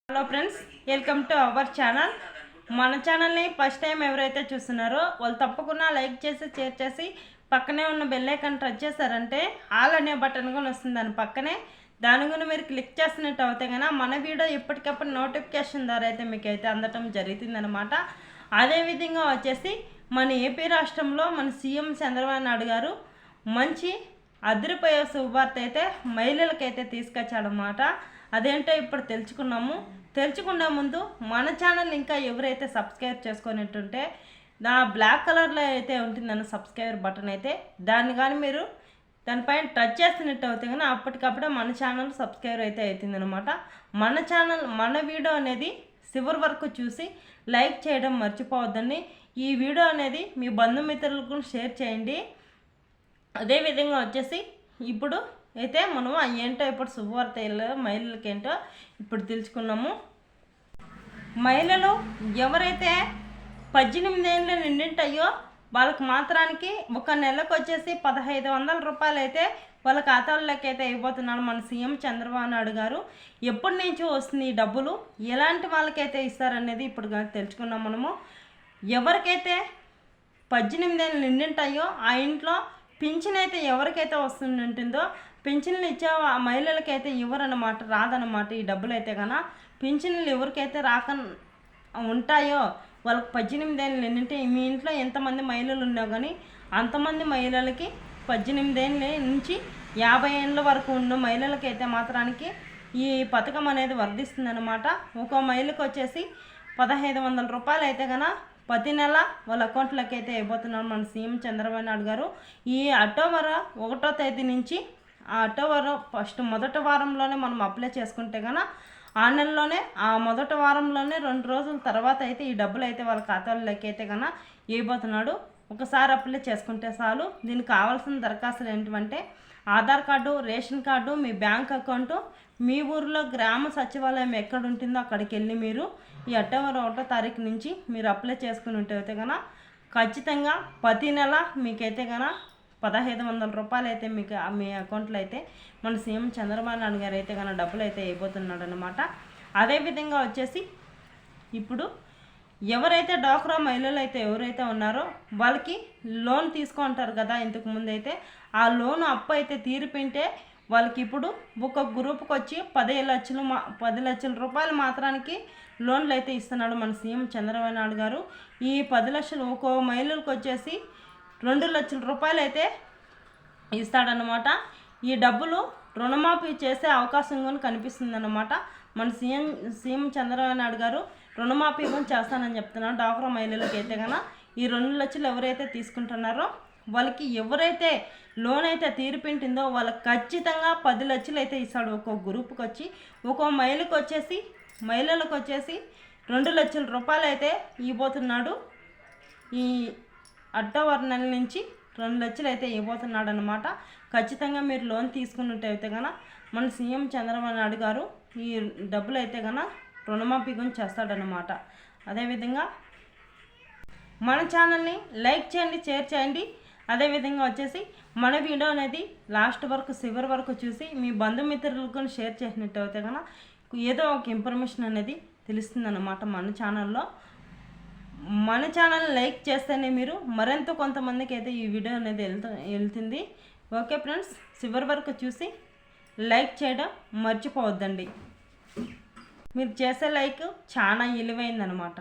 Hello friends, welcome to our channel. మన ఛానల్ని first time ఎవరైతే చూస్తున్నారో వాళ్ళు తప్పకుండా లైక్ చేసి షేర్ చేసి పక్కనే ఉన్న బెల్ ఐకాన్ టచ్ చేశారంటే ఆల్ అనే బటన్ కూడా వస్తుంది. దాని పక్కనే దాని గురించి మీరు క్లిక్ చేసినట్టు అవుతే కన్నా మన వీడియో ఎప్పటికప్పుడు నోటిఫికేషన్ ద్వారా అయితే మీకు అయితే అందటం జరుగుతుందన్నమాట. అదేవిధంగా వచ్చేసి మన ఏపీ రాష్ట్రంలో మన సీఎం చంద్రబాబు నాయుడు గారు మంచి అదిరిపోయే శుభవార్త అయితే మహిళలకైతే తీసుకొచ్చాడనమాట. అదేంటో ఇప్పుడు తెలుసుకునే ముందు మన ఛానల్ ఇంకా ఎవరైతే సబ్స్క్రైబ్ చేసుకునేట్టుంటే నా బ్లాక్ కలర్లో అయితే ఉంటుందన్న సబ్స్క్రైబర్ బటన్ అయితే దాన్ని కానీ మీరు దానిపైన టచ్ చేసినట్టు అవుతుంది కానీ అప్పటికప్పుడే మన ఛానల్ సబ్స్క్రైబర్ అయితే అవుతుందన్నమాట. మన ఛానల్ మన వీడియో అనేది చివరి వరకు చూసి లైక్ చేయడం మర్చిపోవద్దండి. ఈ వీడియో అనేది మీ బంధుమిత్రులకు షేర్ చేయండి. అదేవిధంగా వచ్చేసి ఇప్పుడు అయితే మనం ఏంటో ఇప్పుడు శుభవార్త మహిళలకి ఏంటో ఇప్పుడు తెలుసుకున్నాము. మహిళలు ఎవరైతే 18 ఏళ్ళు నిండింటాయో వాళ్ళకి మాత్రానికి ఒక నెలకు వచ్చేసి 1500 రూపాయలు అయితే వాళ్ళ ఖాతాల్లోకి అయితే అయిపోతున్నాడు మన సీఎం చంద్రబాబు నాయుడు గారు. ఎప్పటి నుంచి వస్తుంది ఈ డబ్బులు, ఎలాంటి వాళ్ళకైతే ఇస్తారనేది ఇప్పుడు తెలుసుకున్నాం మనము. ఎవరికైతే 18 ఏళ్ళు నిండింటాయో ఆ ఇంట్లో పింఛన్ అయితే ఎవరికైతే వస్తుంటుందో పింఛన్లు ఇచ్చే మహిళలకైతే ఇవ్వరన్నమాట, రాదన్నమాట ఈ డబ్బులు అయితే కన్నా. పింఛన్లు ఎవరికైతే రాక ఉంటాయో వాళ్ళకి 18 ఏళ్ళు నిండింటే మీ ఇంట్లో ఎంతమంది మహిళలు ఉన్నా కానీ అంతమంది మహిళలకి 18 ఏళ్ళ నుంచి 50 ఏళ్ళ వరకు ఉన్న మహిళలకైతే మాత్రానికి ఈ పథకం అనేది వర్ధిస్తుందన్నమాట. ఒక్కో మహిళకు వచ్చేసి 1500 రూపాయలు అయితే కన్నా ప్రతి నెల వాళ్ళ అకౌంట్లోకి అయితే అయిపోతున్నారు మన సీఎం చంద్రబాబు నాయుడు గారు. ఈ అక్టోబర్ 1వ తేదీ నుంచి ఆ అక్టోబర్ మొదటి వారంలోనే మనం అప్లై చేసుకుంటే కన్నా ఆ నెలలోనే ఆ మొదటి వారంలోనే 2 రోజుల తర్వాత అయితే ఈ డబ్బులు అయితే వాళ్ళ ఖాతాల్లోకి అయితే కన్నా వేయబోతున్నాడు. ఒకసారి అప్లై చేసుకుంటే చాలు. దీనికి కావాల్సిన దరఖాస్తులు ఏంటంటే ఆధార్ కార్డు, రేషన్ కార్డు, మీ బ్యాంక్ అకౌంటు, మీ ఊరిలో గ్రామ సచివాలయం ఎక్కడ ఉంటుందో అక్కడికి వెళ్ళి మీరు ఈ అక్టోబర్ 1వ తారీఖు నుంచి మీరు అప్లై చేసుకుని ఉంటే అయితే కన్నా ఖచ్చితంగా ప్రతి నెల మీకైతే కన్నా 1500 రూపాయలు అయితే మీకు మీ అకౌంట్లో అయితే మన సీఎం చంద్రబాబు నాయుడు గారు అయితే కన్నా డబ్బులు అయితే అయిపోతున్నాడు అనమాట. అదేవిధంగా వచ్చేసి ఇప్పుడు ఎవరైతే డ్వాక్రా మహిళలు అయితే ఎవరైతే ఉన్నారో వాళ్ళకి లోన్ తీసుకుంటారు కదా, ఇంతకు ముందు అయితే ఆ లోన్ అప్పు అయితే తీరిపింటే వాళ్ళకి ఇప్పుడు ఒక గ్రూప్కి వచ్చి 10 లక్షల రూపాయలు మాత్రానికి లోన్లు అయితే ఇస్తున్నాడు మన సీఎం చంద్రబాబు నాయుడు గారు. ఈ 10 లక్షలు ఒక్కో మహిళలకు వచ్చేసి 2 లక్షల రూపాయలు అయితే ఇస్తాడనమాట. ఈ డబ్బులు రుణమాఫీ చేసే అవకాశం కూడా కనిపిస్తుంది అన్నమాట. మన సీఎం చంద్రబాబు నాయుడు గారు రుణమాఫీ కూడా చేస్తానని చెప్తున్నారు డ్వాక్రా మహిళలకు అయితే కన్నా. ఈ 2 లక్షలు ఎవరైతే తీసుకుంటున్నారో వాళ్ళకి ఎవరైతే లోన్ అయితే తీరిపింటుందో వాళ్ళకి ఖచ్చితంగా 10 లక్షలు అయితే ఇస్తాడు ఒక్కో గ్రూప్కి వచ్చి. ఒక్కో మహిళలకు వచ్చేసి 2 లక్షల రూపాయలు అయితే ఇవ్వబోతున్నాడు. ఈ అక్టోబర్ నెల నుంచి 2 లక్షలు అయితే ఇవ్వబోతున్నాడు అనమాట. ఖచ్చితంగా మీరు లోన్ తీసుకున్నట్టయితే కన్నా మన సీఎం చంద్రబాబు నాయుడు గారు ఈ డబ్బులు అయితే కన్నా రుణమాఫీ గురించి చేస్తాడనమాట. అదేవిధంగా మన ఛానల్ని లైక్ చేయండి, షేర్ చేయండి. అదేవిధంగా వచ్చేసి మన వీడియో అనేది లాస్ట్ వరకు చివరి వరకు చూసి మీ బంధుమిత్రులకు షేర్ చేసినట్టు అయితే కన్నా ఏదో ఒక ఇన్ఫర్మేషన్ అనేది తెలుస్తుందన్నమాట మన ఛానల్లో. మన ఛానల్ లైక్ చేస్తేనే మీరు మరింత కొంతమందికి అయితే ఈ వీడియో అనేది వెళ్తుంది. ఓకే ఫ్రెండ్స్, చివరి వరకు చూసి లైక్ చేయడం మర్చిపోవద్దండి. మీరు చేసే లైక్ చాలా విలువైందనమాట.